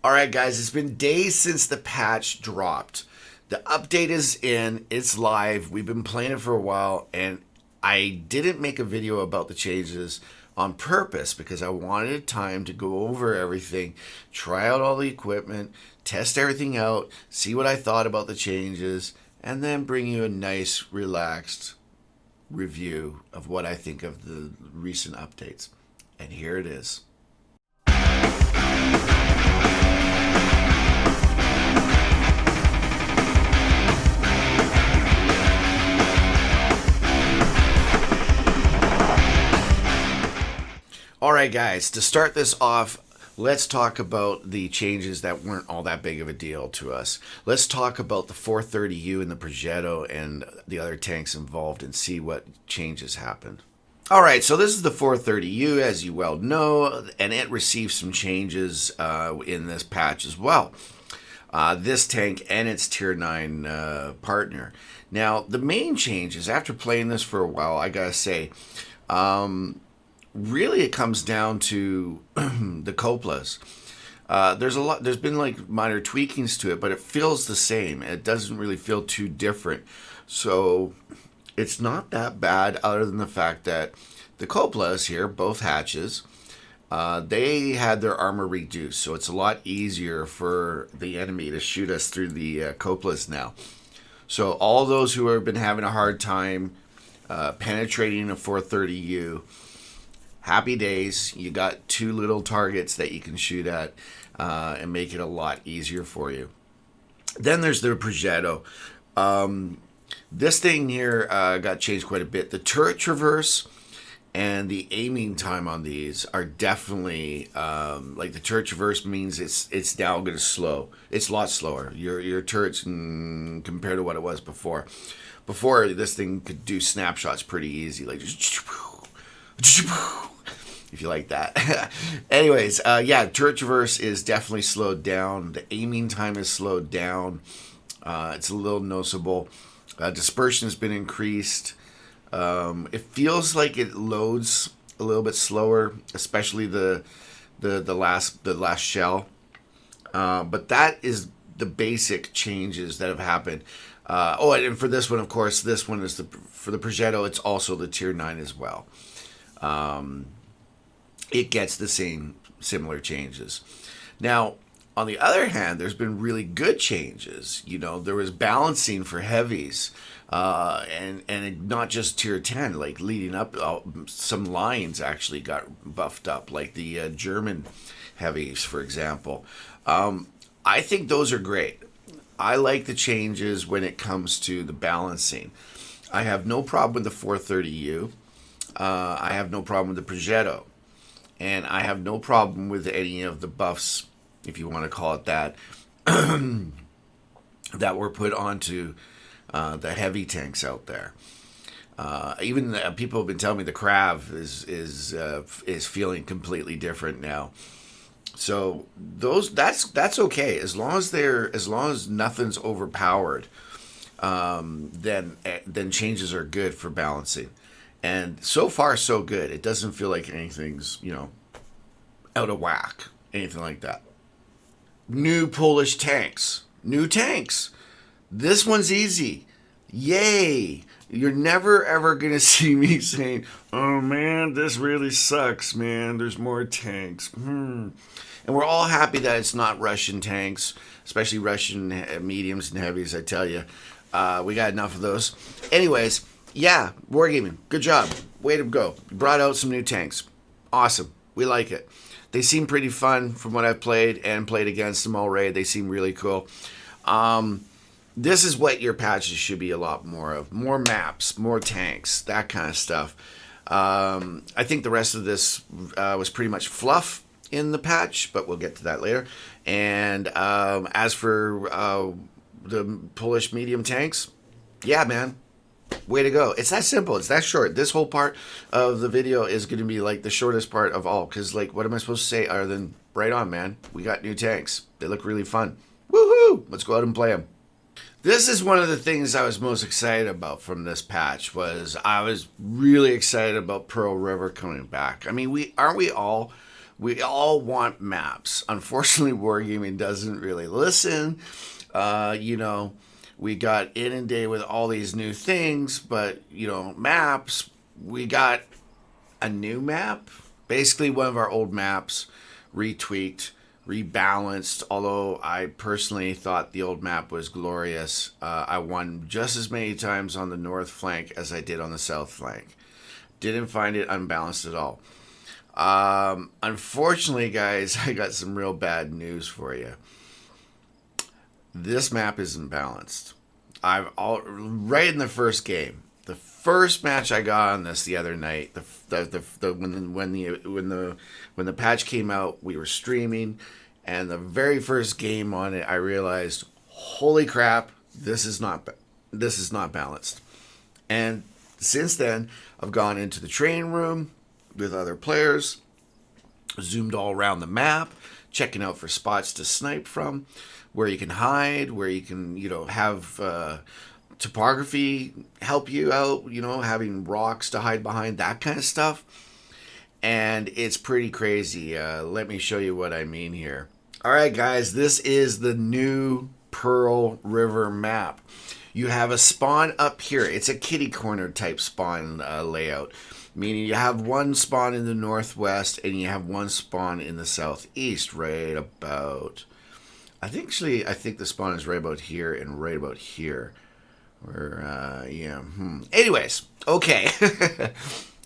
Alright guys, it's been days since the patch dropped. The update is in, it's live, we've been playing it for a while, and I didn't make a video about the changes on purpose because I wanted time to go over everything, try out all the equipment, test everything out, see what I thought about the changes, and then bring you a nice, relaxed review of what I think of the recent updates. And here it is. Alright guys, to start this off, let's talk about the changes that weren't all that big of a deal to us. Let's talk about the 430U and the Progetto and the other tanks involved and see what changes happened. Alright, so this is the 430U, as you well know, and it received some changes in this patch as well. This tank and its Tier 9 partner. Now, the main changes, after playing this for a while, I gotta say, really it comes down to the coplas. There's been like minor tweakings to it, but it feels the same. It doesn't really feel too different. So it's not that bad, other than the fact that the coplas here, both hatches, they had their armor reduced, so it's a lot easier for the enemy to shoot us through the coplas now. So all those who have been having a hard time penetrating a 430U, happy days. You got two little targets that you can shoot at and make it a lot easier for you. Then there's the Progetto. This thing here got changed quite a bit. The turret traverse and the aiming time on these are definitely like the turret traverse means it's now going to slow. It's a lot slower. Your turrets compared to what it was before. Before, this thing could do snapshots pretty easy, like just if you like that. Anyways, yeah, turret traverse is definitely slowed down. The aiming time is slowed down. It's a little noticeable. Dispersion has been increased. It feels like it loads a little bit slower, especially the last shell. But that is the basic changes that have happened. And for this one, of course, this one is for the Progetto. It's also the Tier 9 as well. It gets the similar changes. Now, on the other hand, there's been really good changes. You know, there was balancing for heavies, and not just Tier 10. Like leading up, some lines actually got buffed up, like the German heavies, for example. I think those are great. I like the changes when it comes to the balancing. I have no problem with the 430U. I have no problem with the Progetto. And I have no problem with any of the buffs, if you want to call it that, that were put onto the heavy tanks out there. Even people have been telling me the Krav is feeling completely different now. So that's okay as long as nothing's overpowered. Then changes are good for balancing. And so far, so good. It doesn't feel like anything's, out of whack. Anything like that. New Polish tanks. New tanks. This one's easy. Yay. You're never, ever going to see me saying, oh, man, this really sucks, man. There's more tanks. And we're all happy that it's not Russian tanks, especially Russian mediums and heavies, I tell you. We got enough of those. Anyways, yeah, Wargaming, good job. Way to go. Brought out some new tanks. Awesome. We like it. They seem pretty fun from what I've played and played against them already. They seem really cool. This is what your patches should be a lot more of. More maps, more tanks, that kind of stuff. I think the rest of this was pretty much fluff in the patch, but we'll get to that later. And as for the Polish medium tanks, yeah, man. Way to go. It's that simple. It's that short. This whole part of the video is going to be like the shortest part of all. Because, like, what am I supposed to say other than, right on, man. We got new tanks. They look really fun. Woohoo! Let's go out and play them. This is one of the things I was most excited about from this patch. I was really excited about Pearl River coming back. I mean, aren't we all? We all want maps. Unfortunately, wargaming doesn't really listen. You know, we got inundated with all these new things, but, you know, maps, we got a new map. Basically, one of our old maps retweaked, rebalanced. Although I personally thought the old map was glorious. I won just as many times on the north flank as I did on the south flank. Didn't find it unbalanced at all. Unfortunately, guys, I got some real bad news for you. This map isn't balanced. Right in the first game, the first match I got on this the other night, when the patch came out, we were streaming, and the very first game on it, I realized, holy crap, this is not balanced. And since then, I've gone into the training room with other players, zoomed all around the map, checking out for spots to snipe from, where you can hide, where you can, you know, have topography help you out, you know, having rocks to hide behind, that kind of stuff. And it's pretty crazy. Let me show you what I mean here. All right, guys, this is the new Pearl River map. You have a spawn up here. It's a kitty corner type spawn layout, meaning you have one spawn in the northwest and you have one spawn in the southeast, right about... I think the spawn is right about here and right about here. Anyways, okay.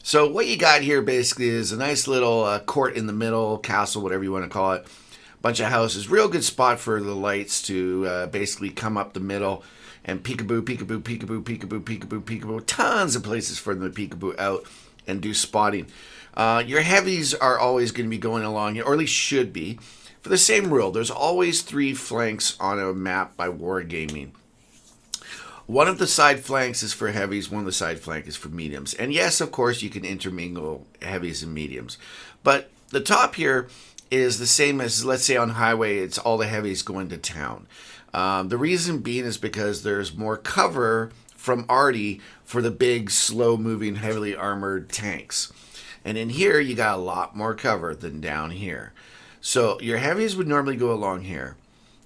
So what you got here basically is a nice little court in the middle, castle, whatever you want to call it. Bunch of houses. Real good spot for the lights to basically come up the middle and peekaboo, peekaboo, peekaboo, peekaboo, peekaboo, peekaboo. Tons of places for them to peekaboo out and do spotting. Your heavies are always going to be going along here, or at least should be. For the same rule, there's always 3 flanks on a map by wargaming. One of the side flanks is for heavies, one of the side flanks is for mediums. And yes, of course, you can intermingle heavies and mediums. But the top here is the same as, let's say on highway, it's all the heavies going to town. The reason being is because there's more cover from arty for the big, slow-moving, heavily armored tanks. And in here, you got a lot more cover than down here. So your heavies would normally go along here.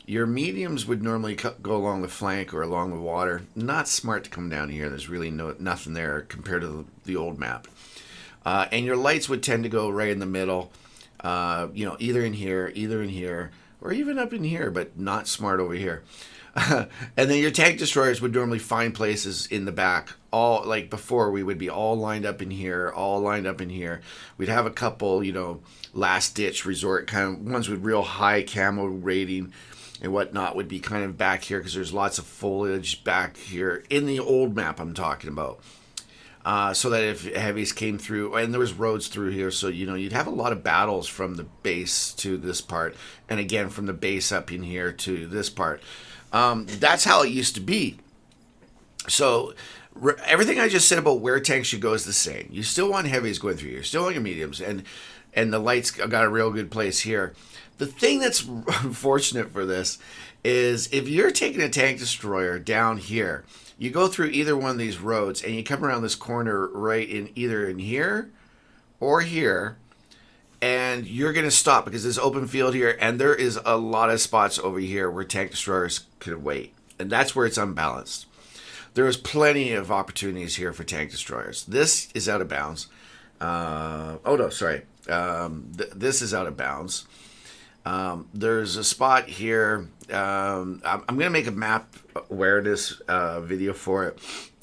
Your mediums would normally go along the flank or along the water. Not smart to come down here. There's really nothing there compared to the old map. And your lights would tend to go right in the middle. You know, either in here, or even up in here, but not smart over here. And then your tank destroyers would normally find places in the back. All like before, we would be all lined up in here, all lined up in here. We'd have a couple, you know, last ditch resort kind of ones with real high camo rating and whatnot would be kind of back here because there's lots of foliage back here in the old map I'm talking about. So that if heavies came through, and there was roads through here, so you know you'd have a lot of battles from the base to this part, and again from the base up in here to this part. That's how it used to be. So everything I just said about where tanks should go is the same. You still want heavies going through here, still want your mediums, and the lights got a real good place here. The thing that's unfortunate for this is if you're taking a tank destroyer down here, you go through either one of these roads and you come around this corner right in either in here or here, and you're going to stop because there's open field here, and there is a lot of spots over here where tank destroyers could wait, and that's where it's unbalanced. There is plenty of opportunities here for tank destroyers. This is out of bounds. This is out of bounds. There's a spot here. I'm going to make a map awareness video for it,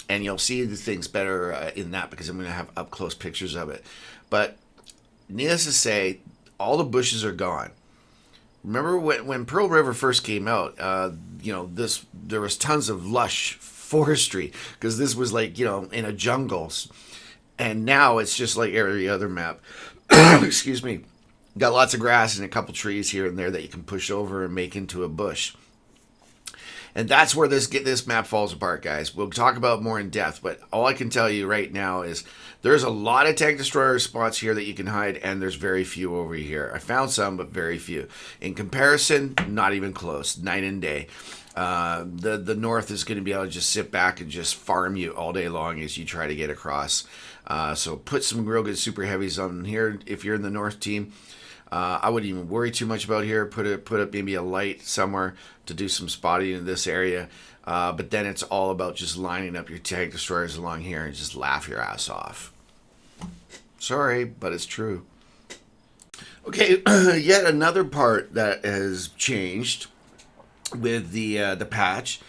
and you'll see the things better in that because I'm going to have up close pictures of it. But needless to say, all the bushes are gone. Remember when Pearl River first came out? There was tons of lush forestry because this was like in a jungle, and now it's just like every other map. Excuse me. Got lots of grass and a couple trees here and there that you can push over and make into a bush. And that's where this map falls apart, guys. We'll talk about more in depth, but all I can tell you right now is there's a lot of tank destroyer spots here that you can hide, and there's very few over here. I found some, but very few. In comparison, not even close. Night and day. The north is going to be able to just sit back and just farm you all day long as you try to get across. So put some real good super heavies on here if you're in the north team. I wouldn't even worry too much about here. Put up maybe a light somewhere to do some spotting in this area. But then it's all about just lining up your tank destroyers along here and just laugh your ass off. Sorry, but it's true. Okay, yet another part that has changed with the patch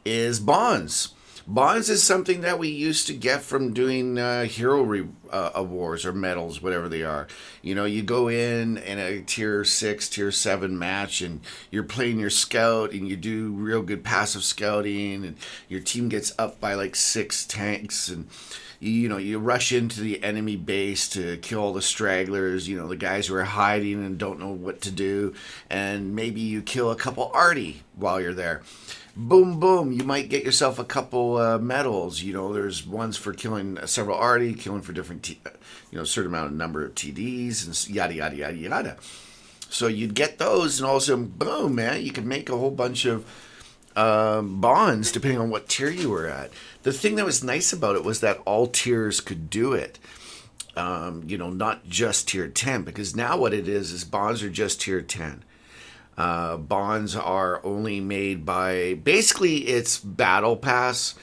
is bonds. Bonds is something that we used to get from doing awards or medals, whatever they are. You know, you go in a tier 6, tier 7 match, and you're playing your scout, and you do real good passive scouting, and your team gets up by like 6 tanks, and you rush into the enemy base to kill all the stragglers, the guys who are hiding and don't know what to do, and maybe you kill a couple arty while you're there. Boom, boom, you might get yourself a couple medals. There's ones for killing several arty, killing for different, certain amount of number of TDs, and yada, yada, yada, yada. So you'd get those, and also, boom, man, you could make a whole bunch of bonds depending on what tier you were at. The thing that was nice about it was that all tiers could do it. Not just tier 10, because now what it is bonds are just tier 10. Bonds are only made by, basically it's battle pass,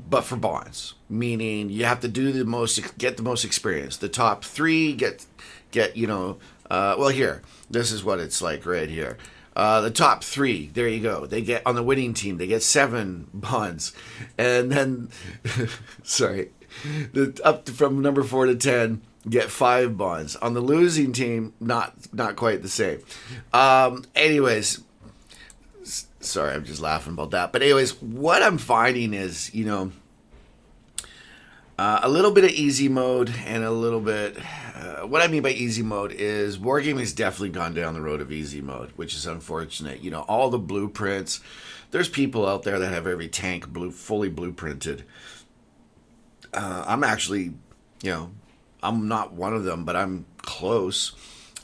but for bonds, meaning you have to do get the most experience. The top 3 get here, this is what it's like right here. The top 3, there you go. They get, on the winning team, they get 7 bonds. And then, sorry, from number 4 to 10, get 5 bonds. On the losing team, not quite the same. Anyways, sorry, I'm just laughing about that. But anyways, what I'm finding is, a little bit of easy mode and a little bit... what I mean by easy mode is Wargaming has definitely gone down the road of easy mode, which is unfortunate. All the blueprints. There's people out there that have every tank fully blueprinted. I'm actually, I'm not one of them, but I'm close.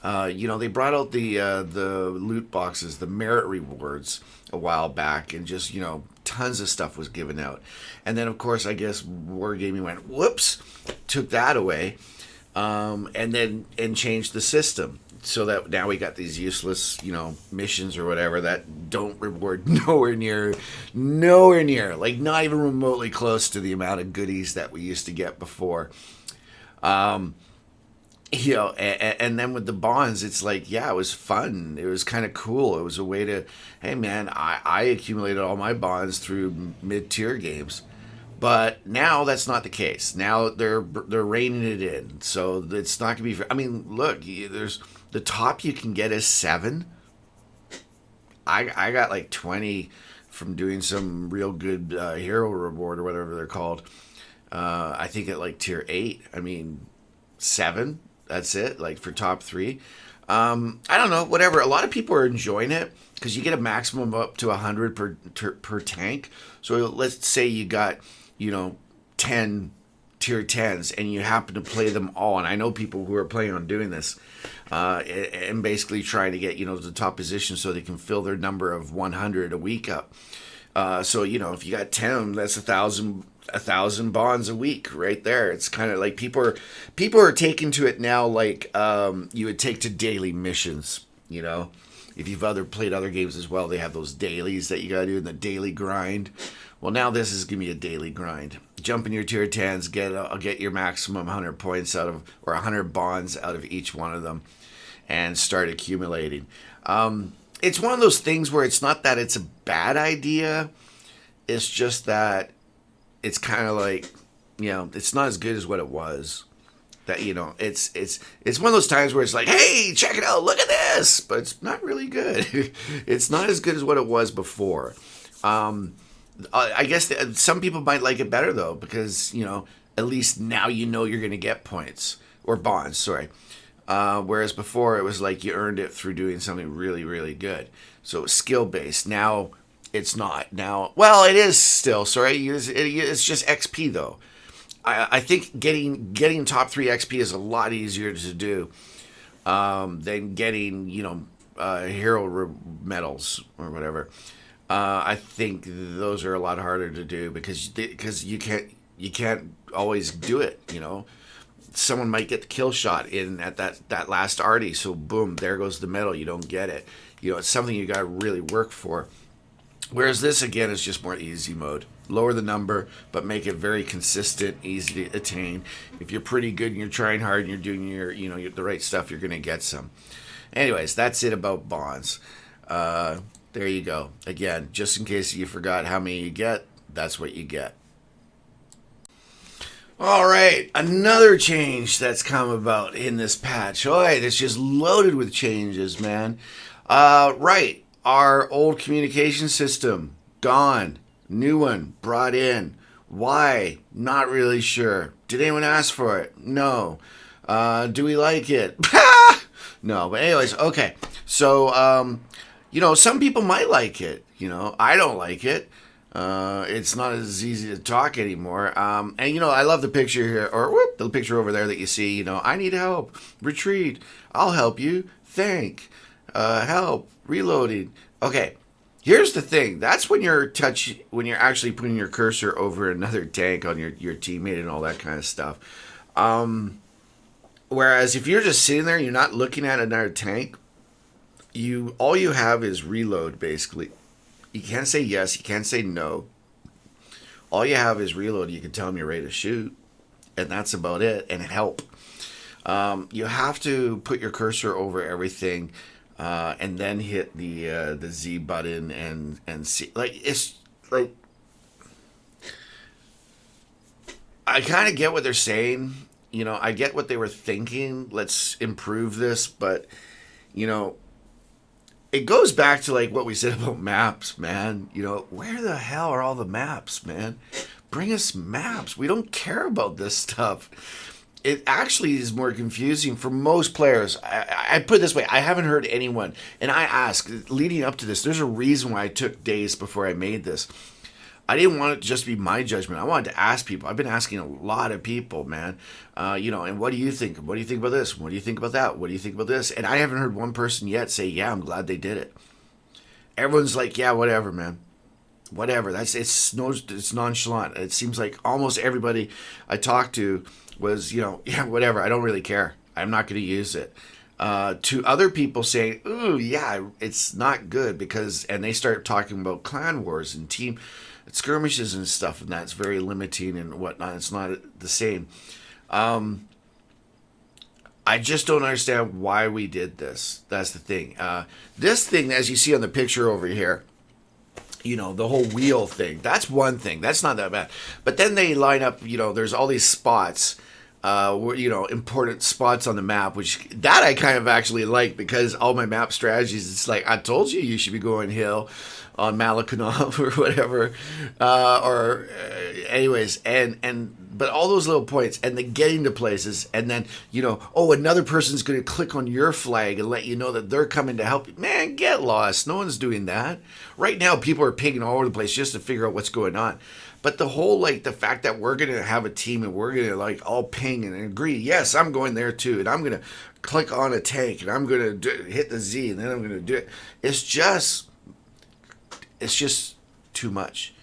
They brought out the loot boxes, the merit rewards a while back, and just, tons of stuff was given out. And then, of course, I guess Wargaming went, whoops, took that away, and changed the system. So that now we got these useless, missions or whatever that don't reward nowhere near, like not even remotely close to the amount of goodies that we used to get before. And then with the bonds, it's like, yeah, it was fun. It was kind of cool. It was a way to, hey man, I accumulated all my bonds through mid-tier games. But now that's not the case. Now they're reining it in. So it's not going to be, I mean, look, there's the top you can get is 7. I got like 20 from doing some real good hero reward or whatever they're called. I think at like tier 8, I mean, 7. That's it, like for top 3. I don't know, whatever. A lot of people are enjoying it because you get a maximum up to 100 per tank. So let's say you got, 10 tier 10s and you happen to play them all. And I know people who are planning on doing this and basically trying to get, the top position so they can fill their number of 100 a week up. So, if you got 10, that's 1,000 bonds a week right there. It's kind of like people are taking to it now like you would take to daily missions. If you've played other games as well, they have those dailies that you gotta do in the daily grind. Well, now this is gonna be a daily grind. Jump in your tier 10s, get your maximum 100 points out of, or 100 bonds out of each one of them, and start accumulating. It's one of those things where it's not that it's a bad idea. It's just that it's kind of like, it's not as good as what it was. That, it's one of those times where it's like, hey, check it out, look at this, but it's not really good. It's not as good as what it was before. I guess some people might like it better though, because at least now you're going to get points or bonds. Sorry. Whereas before it was like you earned it through doing something really, really good. So it was skill based. Now it's not. Now, well, it is still. Sorry, it's just XP though. I think getting top 3 XP is a lot easier to do than getting hero medals or whatever. I think those are a lot harder to do because you can't always do it. someone might get the kill shot in at that last arty. So boom, there goes the medal. You don't get it. It's something you got to really work for. Whereas this, again, is just more easy mode. Lower the number, but make it very consistent, easy to attain. If you're pretty good and you're trying hard and you're doing the right stuff, you're going to get some. Anyways, that's it about bonds. There you go. Again, just in case you forgot how many you get, that's what you get. All right, another change that's come about in this patch. It's just loaded with changes, man. Right, our old communication system, gone. New one, brought in. Why? Not really sure. Did anyone ask for it? No. Do we like it? No, but anyways, okay. So, some people might like it. I don't like it. It's not as easy to talk anymore. And I love the picture here, or the picture over there that you see. I need help. Retreat. I'll help you. Thank. Help. Reloading. Okay. Here's the thing. That's when you're actually putting your cursor over another tank on your teammate and all that kind of stuff. Whereas if you're just sitting there, you're not looking at another tank. All you have is reload, basically. You can't say yes. You can't say no. All you have is reload. You can tell them you're ready to shoot, and that's about it. And help. You have to put your cursor over everything, and then hit the Z button and see. It's like I kind of get what they're saying. I get what they were thinking. Let's improve this, but it goes back to what we said about maps, man. Where the hell are all the maps, man? Bring us maps. We don't care about this stuff. It actually is more confusing for most players. I put it this way. I haven't heard anyone, and I asked, leading up to this, there's a reason why I took days before I made this. I didn't want it to just be my judgment. I wanted to ask people. I've been asking a lot of people, man. And what do you think? What do you think about this? What do you think about that? What do you think about this? And I haven't heard one person yet say, yeah, I'm glad they did it. Everyone's like, yeah, whatever, man. Whatever. It's nonchalant. It seems like almost everybody I talked to was, yeah, whatever. I don't really care. I'm not going to use it. To other people saying, ooh, yeah, it's not good and they start talking about clan wars and team skirmishes and stuff, and that's very limiting and whatnot. It's not the same. I just don't understand why we did this. That's the thing. This thing, as you see on the picture over here, the whole wheel thing, that's one thing. That's not that bad. But then they line up, there's all these spots, important spots on the map, which that I kind of actually like, because all my map strategies, it's like, I told you should be going hill on Malakanov or whatever, anyways, but all those little points, and then getting to places, and then another person's going to click on your flag and let you know that they're coming to help you. Man, get lost. No one's doing that right now. People are pinging all over the place just to figure out what's going on. But the whole the fact that we're going to have a team and we're going to all ping and agree, yes, I'm going there too, and I'm going to click on a tank and I'm going to hit the Z and then I'm going to do it. It's just too much.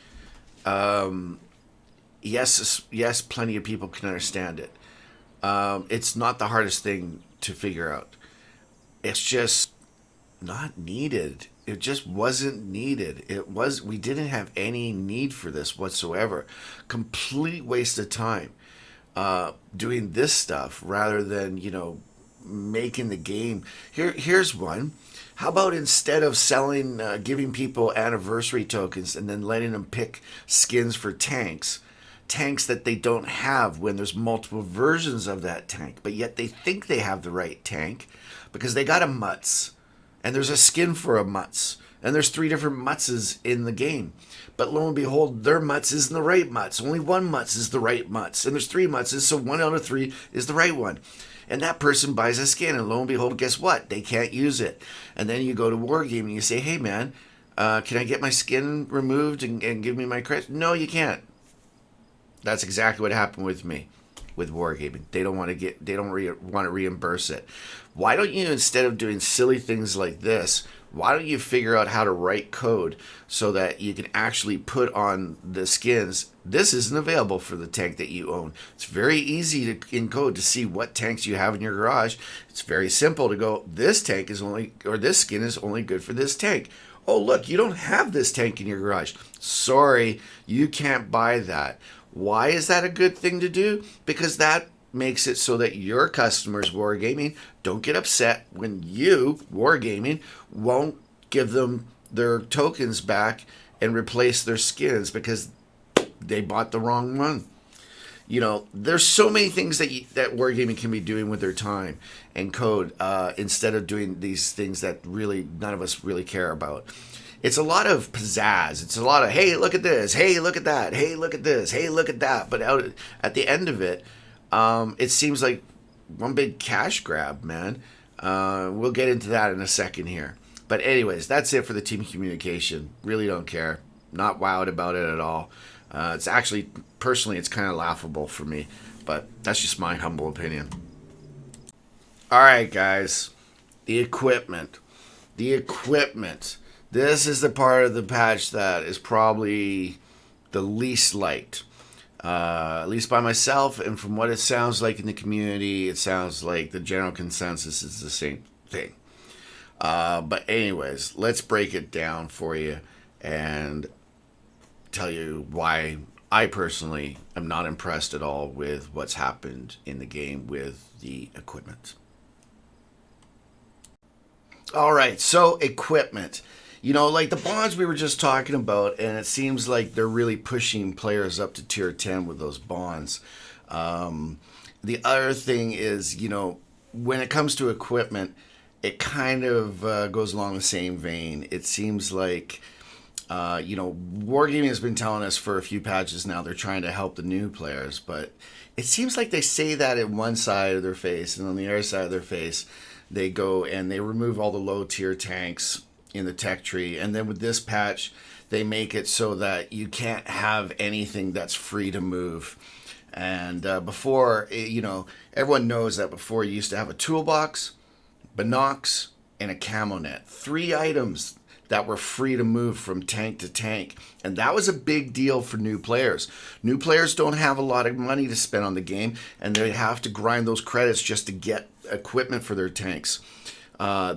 Yes, plenty of people can understand it. It's not the hardest thing to figure out. It's just not needed. It just wasn't needed. We didn't have any need for this whatsoever. Complete waste of time doing this stuff rather than, making the game. Here's one. How about instead of giving people anniversary tokens and then letting them pick skins for tanks that they don't have when there's multiple versions of that tank, but yet they think they have the right tank because they got a Mutz, and there's a skin for a Mutz, and there's 3 different Mutzes in the game. But lo and behold, their Mutz isn't the right Mutz. Only one Mutz is the right Mutz, and there's 3 Mutzes, so 1 out of 3 is the right one. And that person buys a skin, and lo and behold, guess what? They can't use it. And then you go to Wargame and you say, hey man, can I get my skin removed and give me my credit? No, you can't. That's exactly what happened with me with Wargaming. They don't want to reimburse it. Why don't you, instead of doing silly things like this, Why don't you figure out how to write code so that you can actually put on the skins? This isn't available for the tank that you own. It's very easy to in code to see what tanks you have in your garage. It's very simple to go, this tank is only, or this skin is only good for this tank. Oh, look, you don't have this tank in your garage. Sorry, you can't buy that. Why is that a good thing to do? Because that makes it so that your customers, Wargaming, don't get upset when you, Wargaming, won't give them their tokens back and replace their skins because they bought the wrong one. You know, there's so many things that Wargaming can be doing with their time and code instead of doing these things that really none of us really care about. It's a lot of pizzazz. It's a lot of, hey, look at this. Hey, look at that. Hey, look at this. Hey, look at that. But at the end of it, it seems like one big cash grab, man. We'll get into that in a second here. But anyways, that's it for the team communication. Really don't care. Not wowed about it at all. It's actually, personally, it's kind of laughable for me. But that's just my humble opinion. All right, guys. The equipment. The equipment. This is the part of the patch that is probably the least liked. At least by myself, and from what it sounds like in the community, it sounds like the general consensus is the same thing. But anyways, let's break it down for you and tell you why I personally am not impressed at all with what's happened in the game with the equipment. All right, so equipment. You know, like the bonds we were just talking about, and it seems like they're really pushing players up to tier 10 with those bonds. The other thing is, you know, when it comes to equipment, it kind of goes along the same vein. It seems like, you know, Wargaming has been telling us for a few patches now they're trying to help the new players, but it seems like they say that at one side of their face, and on the other side of their face, they go and they remove all the low tier tanks in the tech tree, and then with this patch they make it so that you can't have anything that's free to move. And before, you know, everyone knows that before you used to have a toolbox, binocs, and a camo net, 3 items that were free to move from tank to tank, and that was a big deal for new players. New players don't have a lot of money to spend on the game, and they have to grind those credits just to get equipment for their tanks. The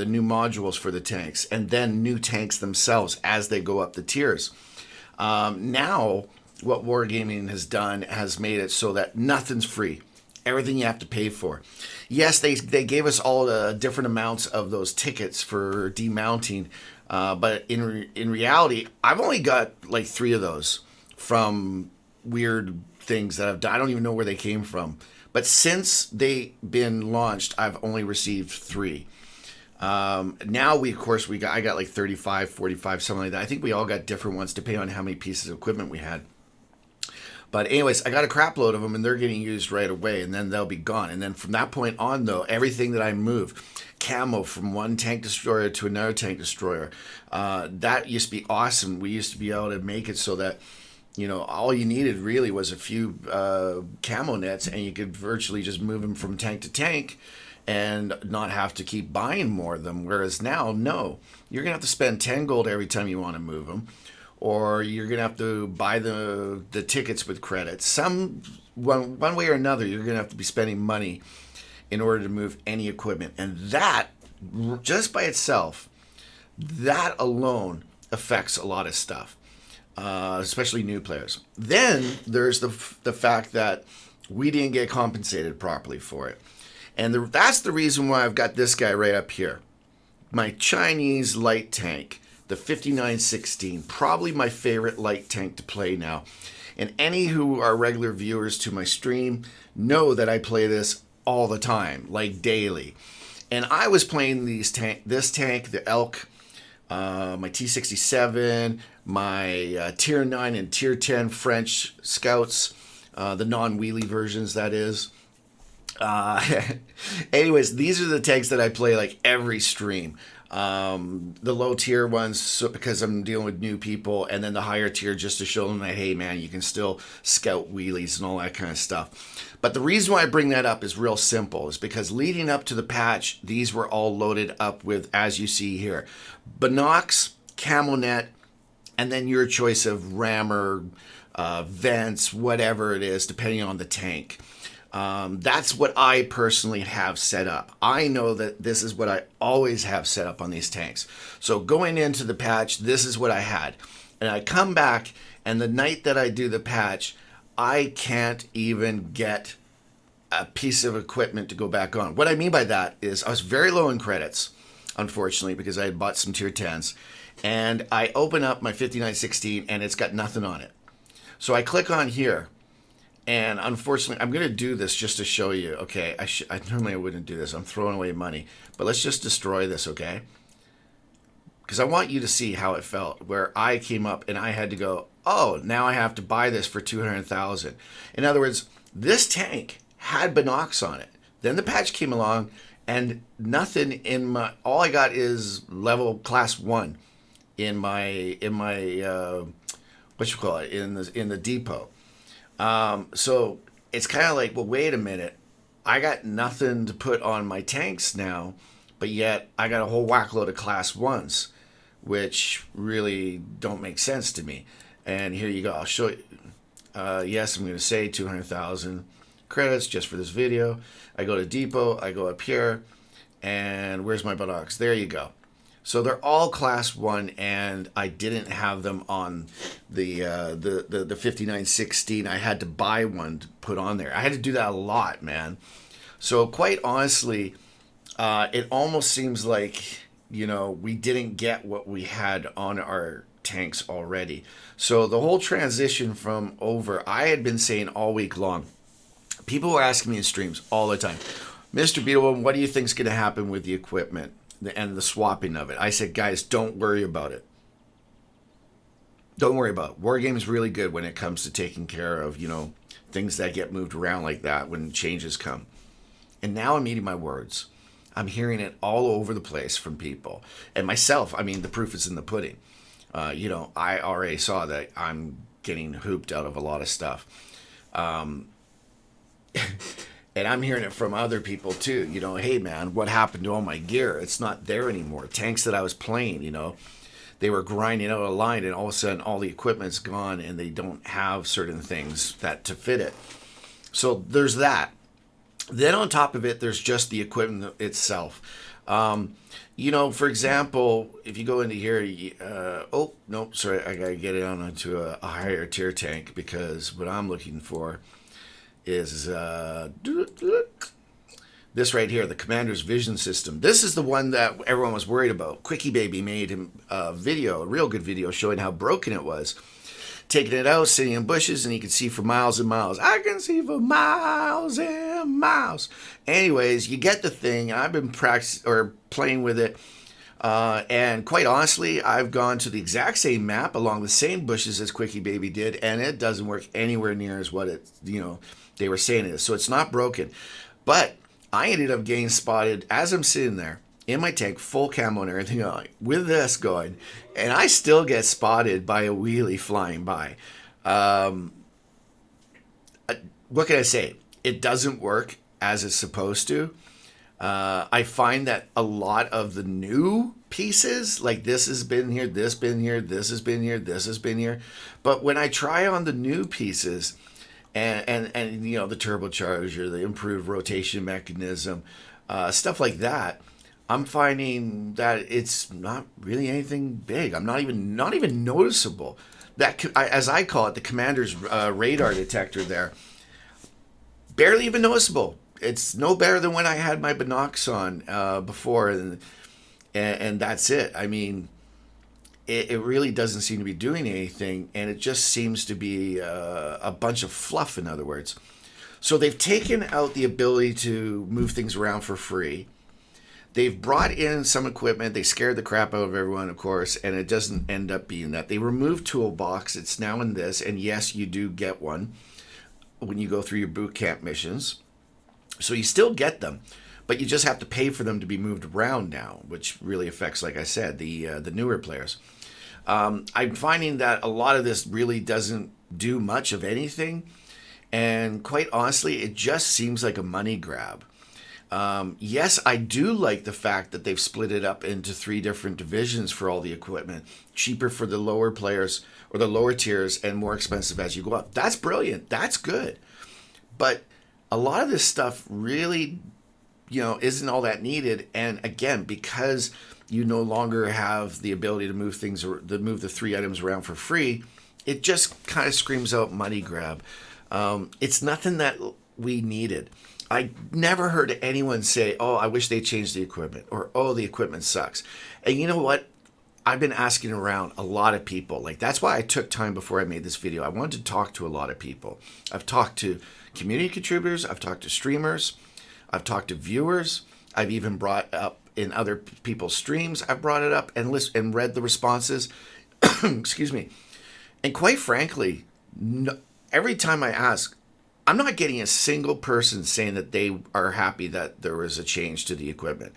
new modules for the tanks, and then new tanks themselves as they go up the tiers. Now, what Wargaming has done has made it so that nothing's free. Everything you have to pay for. Yes, they gave us all different amounts of those tickets for demounting, but in reality, I've only got like 3 of those from weird things that I've done. I don't even know where they came from. But since they've been launched, I've only received 3. Now I got like 35, 45, something like that. I think we all got different ones depending on how many pieces of equipment we had. But anyways, I got a crap load of them, and they're getting used right away, and then they'll be gone. And then from that point on, though, everything that I move, camo from one tank destroyer to another tank destroyer, that used to be awesome. We used to be able to make it so that, you know, all you needed really was a few camo nets, and you could virtually just move them from tank to tank and not have to keep buying more of them. Whereas now, no, you're going to have to spend 10 gold every time you want to move them, or you're going to have to buy the tickets with credits. One way or another, you're going to have to be spending money in order to move any equipment. And that, just by itself, that alone affects a lot of stuff. Especially new players. Then there's the fact that we didn't get compensated properly for it. And that's the reason why I've got this guy right up here. My Chinese light tank, the 5916, probably my favorite light tank to play now. And any who are regular viewers to my stream know that I play this all the time, like daily. And I was playing this tank, the Elk, my T67, my Tier 9 and Tier 10 French Scouts, the non-wheelie versions, that is. Anyways, these are the tanks that I play like every stream. The low tier ones, so, because I'm dealing with new people, and then the higher tier just to show them that, hey man, you can still scout wheelies and all that kind of stuff. But the reason why I bring that up is real simple, is because leading up to the patch, these were all loaded up with, as you see here, Binocs, Camonet, and then your choice of rammer, vents, whatever it is, depending on the tank. That's what I personally have set up. I know that this is what I always have set up on these tanks. So going into the patch, this is what I had. And I come back, and the night that I do the patch, I can't even get a piece of equipment to go back on. What I mean by that is I was very low in credits, unfortunately, because I had bought some tier 10s. And I open up my 5916 and it's got nothing on it. So I click on here. And unfortunately, I'm going to do this just to show you. Okay, I normally wouldn't do this. I'm throwing away money. But let's just destroy this, okay? Because I want you to see how it felt, where I came up and I had to go, oh, now I have to buy this for 200,000. In other words, this tank had Binocs on it. Then the patch came along, and nothing in my, all I got is level class 1 in my what you call it, in the depot. So it's kind of like, well, wait a minute. I got nothing to put on my tanks now, but yet I got a whole whack load of class 1s, which really don't make sense to me. And here you go. I'll show you. Yes, I'm going to say 200,000 credits just for this video. I go to depot. I go up here. And where's my buttocks? There you go. So they're all class 1, and I didn't have them on the 5916. I had to buy one to put on there. I had to do that a lot, man. So quite honestly, it almost seems like, we didn't get what we had on our tanks already. So the whole transition from over, I had been saying all week long, people were asking me in streams all the time, Mr. BeetleBum, what do you think is going to happen with the equipment and the swapping of it? I said, guys, don't worry about it. Don't worry about it. Wargame's really good when it comes to taking care of, things that get moved around like that when changes come. And now I'm eating my words. I'm hearing it all over the place from people. And myself, I mean, the proof is in the pudding. I already saw that I'm getting hooped out of a lot of stuff. And I'm hearing it from other people too. Hey man, what happened to all my gear? It's not there anymore. Tanks that I was playing, they were grinding out a line, and all of a sudden all the equipment's gone and they don't have certain things that to fit it. So there's that. Then on top of it, there's just the equipment itself. For example, if you go into here, oh, no, sorry, I got to get it onto a higher tier tank, because what I'm looking for is this right here, the Commander's Vision System. This is the one that everyone was worried about. Quickie Baby made him a video, a real good video, showing how broken it was. Taking it out, sitting in bushes, and you can see for miles and miles. I can see for miles and miles. Anyways, you get the thing. I've been playing with it. And quite honestly, I've gone to the exact same map along the same bushes as Quickie Baby did, and it doesn't work anywhere near as what they were saying it is. So it's not broken. But I ended up getting spotted as I'm sitting there in my tank, full camo and everything on, with this going, and I still get spotted by a wheelie flying by. What can I say? It doesn't work as it's supposed to. I find that a lot of the new pieces, like this has been here, this been here, this has been here, this has been here. But when I try on the new pieces, and the turbocharger, the improved rotation mechanism, stuff like that, I'm finding that it's not really anything big. I'm not even noticeable. That, as I call it, the Commander's radar detector there, barely even noticeable. It's no better than when I had my Binocs on before, and that's it. I mean, it really doesn't seem to be doing anything, and it just seems to be a bunch of fluff, in other words. So they've taken out the ability to move things around for free. They've brought in some equipment. They scared the crap out of everyone, of course, and it doesn't end up being that. They removed Toolbox. It's now in this, and yes, you do get one when you go through your boot camp missions. So you still get them, but you just have to pay for them to be moved around now, which really affects, like I said, the newer players. I'm finding that a lot of this really doesn't do much of anything, and quite honestly, it just seems like a money grab. Yes, I do like the fact that they've split it up into 3 different divisions for all the equipment. Cheaper for the lower players or the lower tiers and more expensive as you go up. That's brilliant. That's good. But a lot of this stuff really, isn't all that needed. And again, because you no longer have the ability to move things or to move the 3 items around for free, it just kind of screams out money grab. It's nothing that we needed. I never heard anyone say, oh, I wish they changed the equipment, or, oh, the equipment sucks. And you know what? I've been asking around a lot of people. Like, that's why I took time before I made this video. I wanted to talk to a lot of people. I've talked to community contributors. I've talked to streamers. I've talked to viewers. I've even brought up in other people's streams. I've brought it up and read the responses. Excuse me. And quite frankly, every time I ask, I'm not getting a single person saying that they are happy that there was a change to the equipment.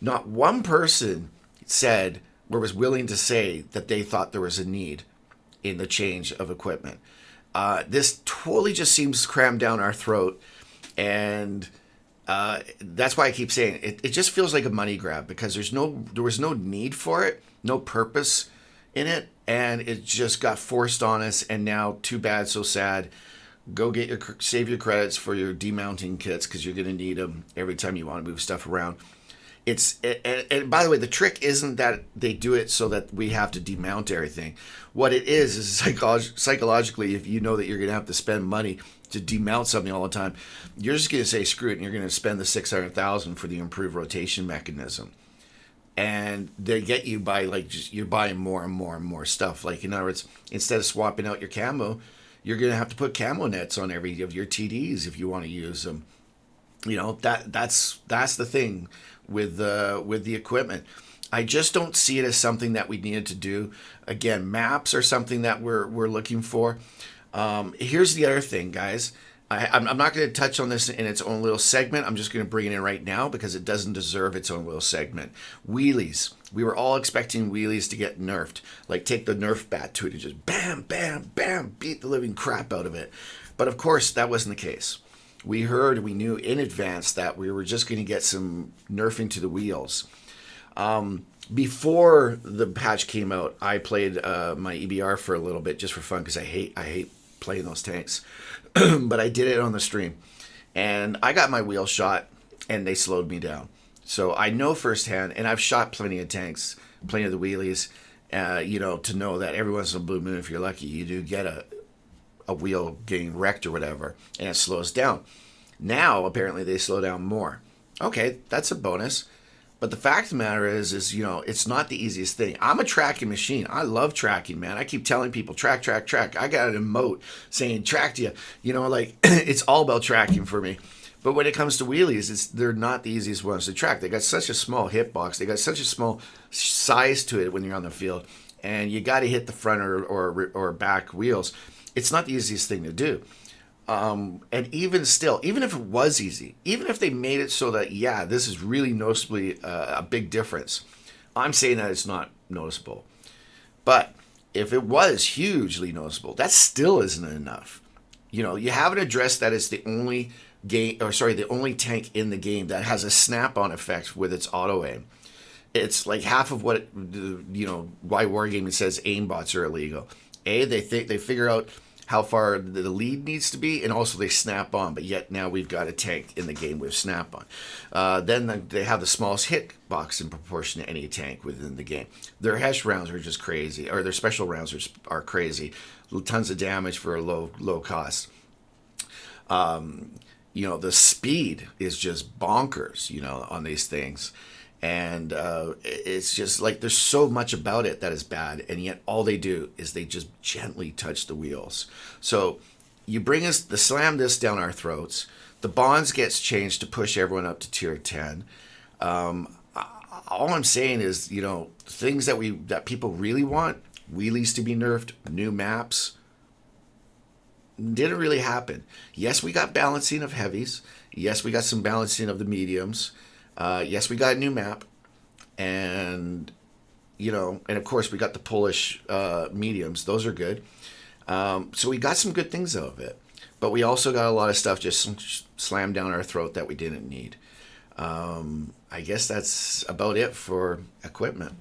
Not one person said or was willing to say that they thought there was a need in the change of equipment. This totally just seems crammed down our throat, and that's why I keep saying it just feels like a money grab, because there was no need for it, no purpose in it, and it just got forced on us, and now too bad, so sad. Go save your credits for your demounting kits, because you're going to need them every time you want to move stuff around. And by the way, the trick isn't that they do it so that we have to demount everything. What it is psychologically, if you know that you're going to have to spend money to demount something all the time, you're just going to say screw it, and you're going to spend the $600,000 for the improved rotation mechanism. And they get you by you're buying more and more and more stuff. Like, in other words, instead of swapping out your camo, you're going to have to put camo nets on every of your TDs if you want to use them. That's the thing with the equipment. I just don't see it as something that we needed to do. Again, maps are something that we're looking for. Here's the other thing, guys. I'm not going to touch on this in its own little segment. I'm just going to bring it in right now because it doesn't deserve its own little segment. Wheelies. We were all expecting wheelies to get nerfed. Like, take the Nerf bat to it and just bam, bam, bam, beat the living crap out of it. But of course, that wasn't the case. We knew in advance that we were just going to get some nerfing to the wheels. Before the patch came out, I played my EBR for a little bit just for fun because I hate playing those tanks. But I did it on the stream, and I got my wheel shot, and they slowed me down. So I know firsthand, and I've shot plenty of tanks, plenty of the wheelies, to know that every once in a blue moon, if you're lucky, you do get a wheel getting wrecked or whatever, and it slows down. Now, apparently, they slow down more. Okay, that's a bonus. But the fact of the matter is, it's not the easiest thing. I'm a tracking machine. I love tracking, man. I keep telling people, track. I got an emote saying, track to you. It's all about tracking for me. But when it comes to wheelies, they're not the easiest ones to track. They got such a small hitbox. They got such a small size to it when you're on the field. And you got to hit the front or back wheels. It's not the easiest thing to do. And even still, even if it was easy, even if they made it so that, yeah, this is really noticeably a big difference, I'm saying that it's not noticeable. But if it was hugely noticeable, that still isn't enough. You haven't addressed that it's the only the only tank in the game that has a snap-on effect with its auto aim. It's like half of what why Wargaming says aimbots are illegal. They figure out how far the lead needs to be, and also they snap on, but yet now we've got a tank in the game with snap on. Then they have the smallest hit box in proportion to any tank within the game. Their HESH rounds are just crazy, or their special rounds are crazy. Tons of damage for a low cost. The speed is just bonkers, on these things. And it's just like there's so much about it that is bad, and yet all they do is they just gently touch the wheels. So you slam this down our throats. The bonds gets changed to push everyone up to tier 10. All I'm saying is, things that people really want, wheelies to be nerfed, new maps, didn't really happen. Yes, we got balancing of heavies. Yes, we got some balancing of the mediums. Yes, we got a new map, and and of course we got the Polish mediums. Those are good. So we got some good things out of it, but we also got a lot of stuff just slammed down our throat that we didn't need. I guess that's about it for equipment.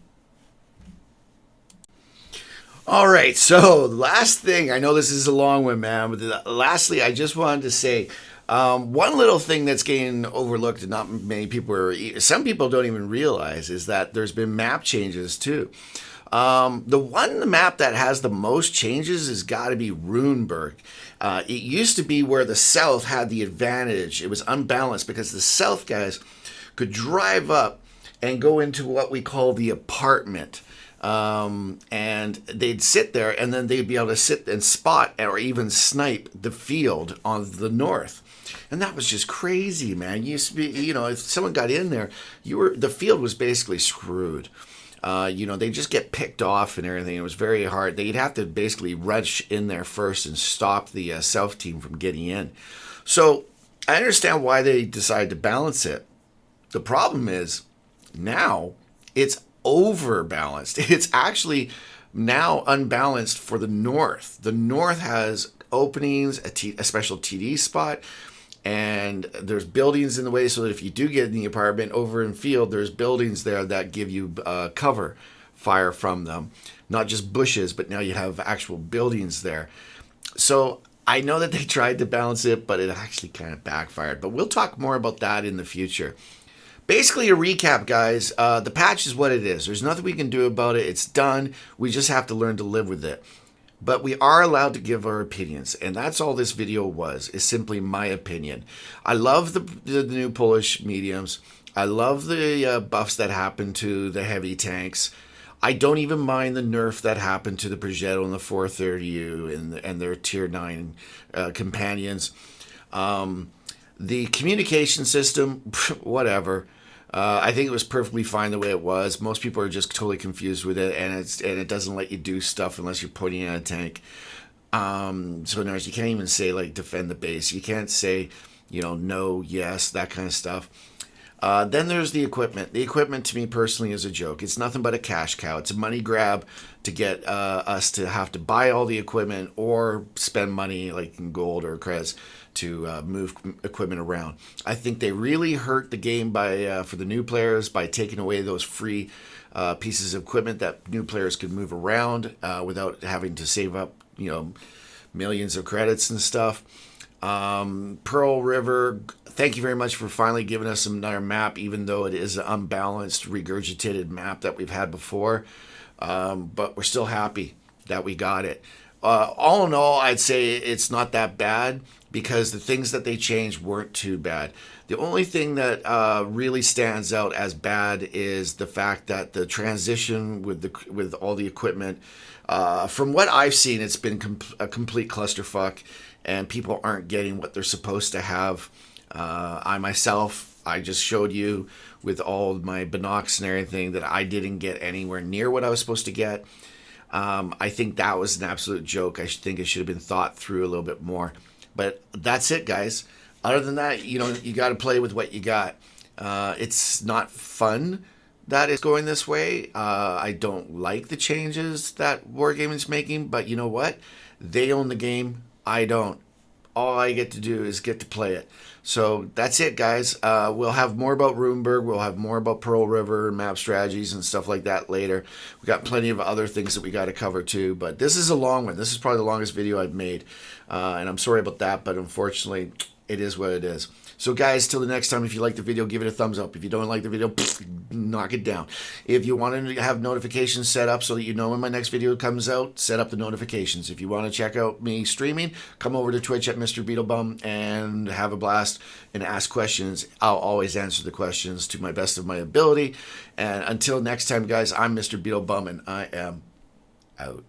All right, so last thing, I know this is a long one, man, but lastly, I just wanted to say one little thing that's getting overlooked and not many people some people don't even realize is that there's been map changes too. The map that has the most changes has got to be Runeberg. It used to be where the South had the advantage. It was unbalanced because the South guys could drive up and go into what we call the apartment. And they'd sit there and then they'd be able to sit and spot or even snipe the field on the north. And that was just crazy, man. You used to be, if someone got in there, the field was basically screwed. They just get picked off and everything. It was very hard. They'd have to basically rush in there first and stop the South team from getting in. So I understand why they decided to balance it. The problem is now it's overbalanced. It's actually now unbalanced for the North. The North has openings, a special TD spot, and there's buildings in the way so that if you do get in the apartment over in field, there's buildings there that give you cover fire from them. Not just bushes, but now you have actual buildings there. So I know that they tried to balance it, but it actually kind of backfired. But we'll talk more about that in the future. Basically, a recap, guys. The patch is what it is. There's nothing we can do about it. It's done. We just have to learn to live with it. But we are allowed to give our opinions, and that's all this video was, is simply my opinion. I love the new Polish mediums. I love the buffs that happened to the heavy tanks. I don't even mind the nerf that happened to the Progetto and the 430U and their tier 9 companions. The communication system, whatever. I think it was perfectly fine the way it was. Most people are just totally confused with it, and it doesn't let you do stuff unless you're pointing at a tank. So in other words, you can't even say like defend the base. You can't say, no, yes, that kind of stuff. Then there's the equipment. The equipment to me personally is a joke. It's nothing but a cash cow. It's a money grab to get us to have to buy all the equipment or spend money like in gold or creds to move equipment around. I think they really hurt the game for the new players by taking away those free pieces of equipment that new players could move around without having to save up, millions of credits and stuff. Pearl River, thank you very much for finally giving us another map, even though it is an unbalanced, regurgitated map that we've had before. But we're still happy that we got it. All in all, I'd say it's not that bad because the things that they changed weren't too bad. The only thing that really stands out as bad is the fact that the transition with all the equipment, from what I've seen, it's been a complete clusterfuck, and people aren't getting what they're supposed to have. I just showed you with all my binocs and everything that I didn't get anywhere near what I was supposed to get. I think that was an absolute joke. I think it should have been thought through a little bit more. But that's it, guys. Other than that, you got to play with what you got. It's not fun that it's going this way. I don't like the changes that Wargaming's making, but you know what? They own the game. I don't. All I get to do is get to play it. So that's it, guys. We'll have more about Runeberg. We'll have more about Pearl River, map strategies, and stuff like that later. We got plenty of other things that we got to cover too. But this is a long one. This is probably the longest video I've made. And I'm sorry about that, but unfortunately, it is what it is. So guys, till the next time, if you like the video, give it a thumbs up. If you don't like the video, knock it down. If you want to have notifications set up so that you know when my next video comes out, set up the notifications. If you want to check out me streaming, come over to Twitch at Mr.BeetleBum and have a blast and ask questions. I'll always answer the questions to my best of my ability. And until next time, guys, I'm Mr.BeetleBum, and I am out.